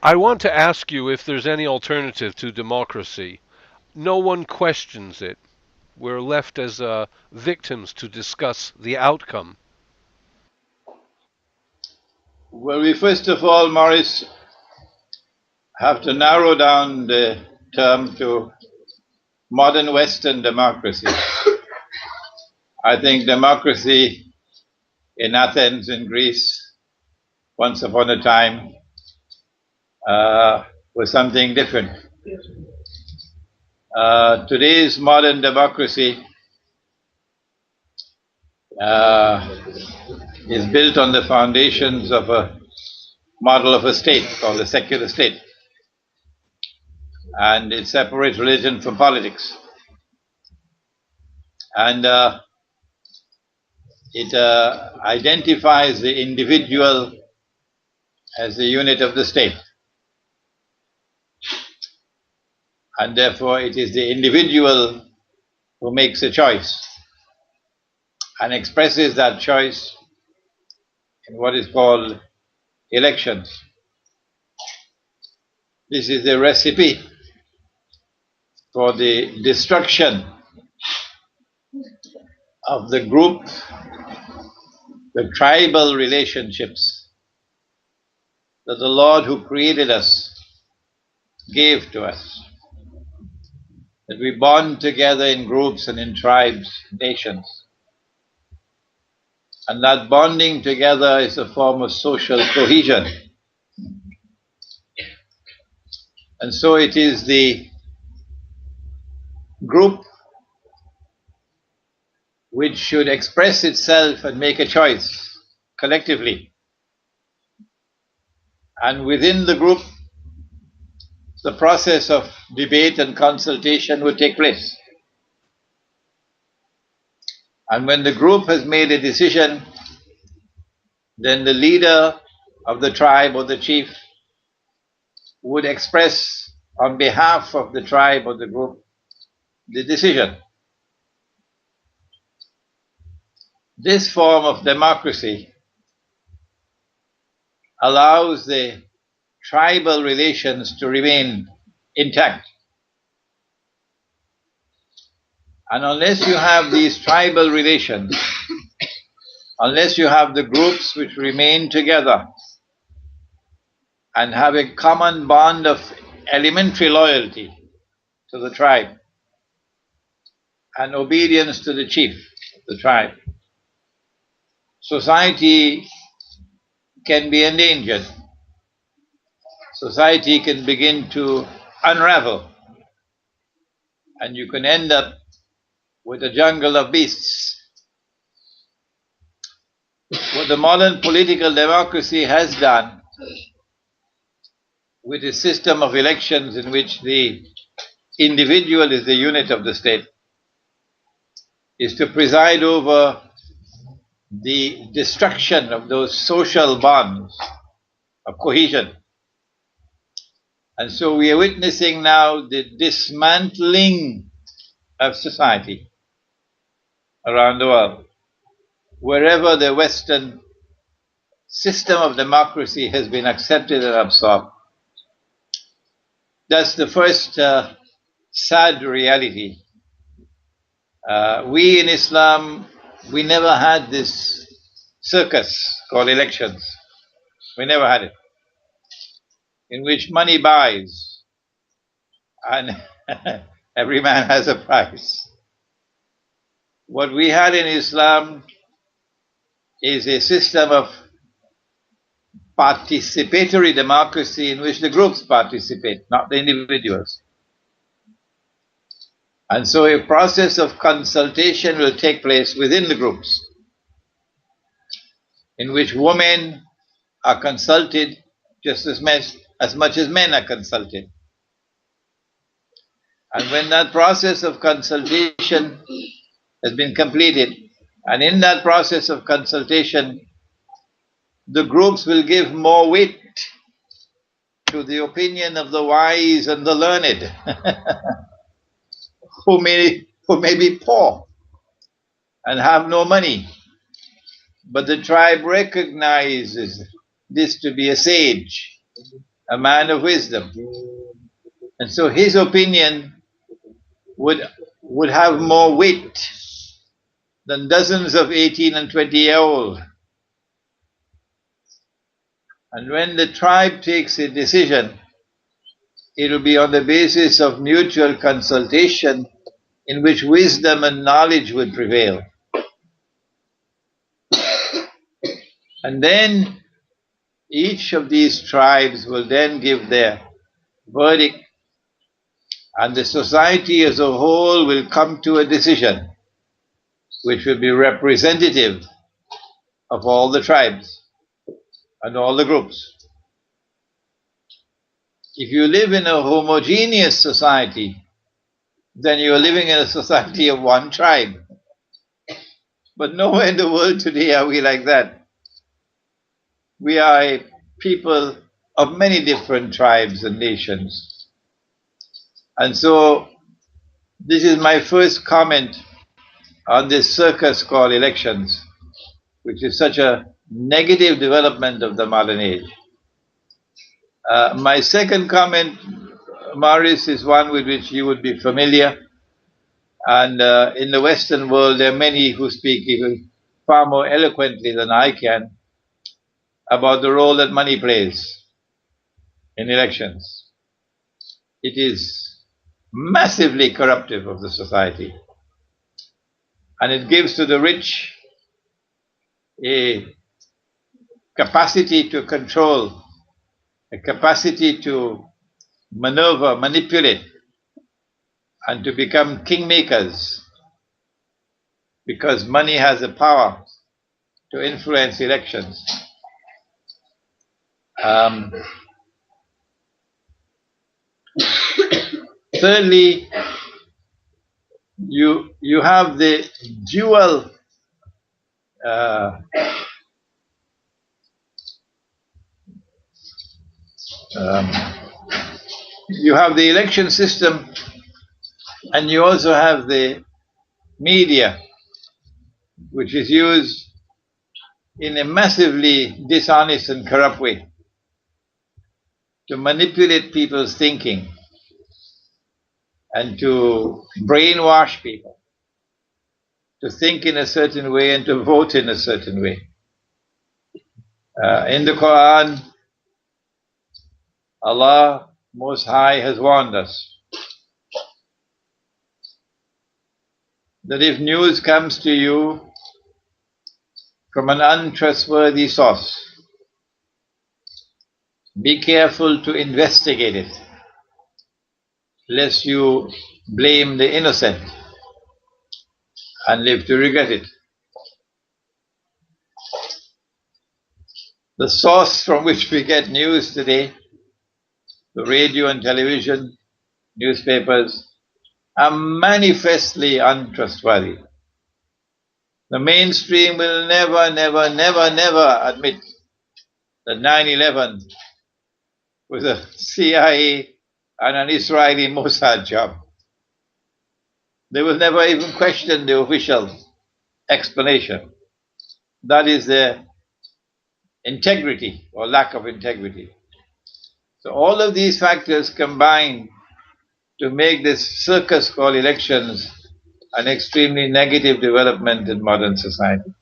I want to ask you if there's any alternative to democracy. No one questions it. We're left as victims to discuss the outcome. Well, we first of all, Maurice, have to narrow down the term to modern Western democracy. I think democracy in Athens, in Greece, once upon a time, was something different. Today's modern democracy uh, is built on the foundations of a model of a state called the secular state, and it separates religion from politics. And it identifies the individual as the unit of the state. And therefore, it is the individual who makes a choice and expresses that choice in what is called elections. This is the recipe for the destruction of the group, the tribal relationships that the Lord who created us gave to us. That we bond together in groups and in tribes, nations. And that bonding together is a form of social cohesion. And so it is the group which should express itself and make a choice collectively. And within the group, the process of debate and consultation would take place. And when the group has made a decision, then the leader of the tribe or the chief would express on behalf of the tribe or the group the decision. This form of democracy allows the tribal relations to remain intact. And unless you have these tribal relations, unless you have the groups which remain together and have a common bond of elementary loyalty to the tribe and obedience to the chief of the tribe, society can be endangered. Society can begin to unravel, and you can end up with a jungle of beasts. What the modern political democracy has done with a system of elections in which the individual is the unit of the state is to preside over the destruction of those social bonds of cohesion. And so we are witnessing now the dismantling of society around the world. Wherever the Western system of democracy has been accepted and absorbed. That's the first sad reality. We in Islam, we never had this circus called elections. We never had it. In which money buys and every man has a price. What we had in Islam is a system of participatory democracy in which the groups participate, not the individuals. And so a process of consultation will take place within the groups, in which women are consulted just as much as men are consulted. And when that process of consultation has been completed, and in that process of consultation, the groups will give more weight to the opinion of the wise and the learned, who may be poor and have no money. But the tribe recognizes this to be a sage, a man of wisdom. And so his opinion would have more weight than dozens of 18 and 20-year-olds. And when the tribe takes a decision, it will be on the basis of mutual consultation in which wisdom and knowledge would prevail. And then each of these tribes will then give their verdict, and the society as a whole will come to a decision which will be representative of all the tribes and all the groups. If you live in a homogeneous society, then you are living in a society of one tribe. But nowhere in the world today are we like that. We are a people of many different tribes and nations. And so this is my first comment on this circus called elections, which is such a negative development of the modern age. My second comment, Maurice, is one with which you would be familiar. And in the Western world, there are many who speak even far more eloquently than I can about the role that money plays in elections. It is massively corruptive of the society. And it gives to the rich a capacity to control, a capacity to maneuver, manipulate, and to become kingmakers, because money has the power to influence elections. Thirdly, you have the dual you have the election system, and you also have the media, which is used in a massively dishonest and corrupt way to manipulate people's thinking and to brainwash people to think in a certain way and to vote in a certain way. In the Quran, Allah Most High has warned us that if news comes to you from an untrustworthy source, be careful to investigate it, lest you blame the innocent and live to regret it. The source from which we get news today, the radio and television, newspapers, are manifestly untrustworthy. The mainstream will never, never, never, never admit that 9/11 was a CIA and an Israeli Mossad job. They will never even question the official explanation. That is their integrity or lack of integrity. So all of these factors combine to make this circus called elections an extremely negative development in modern society.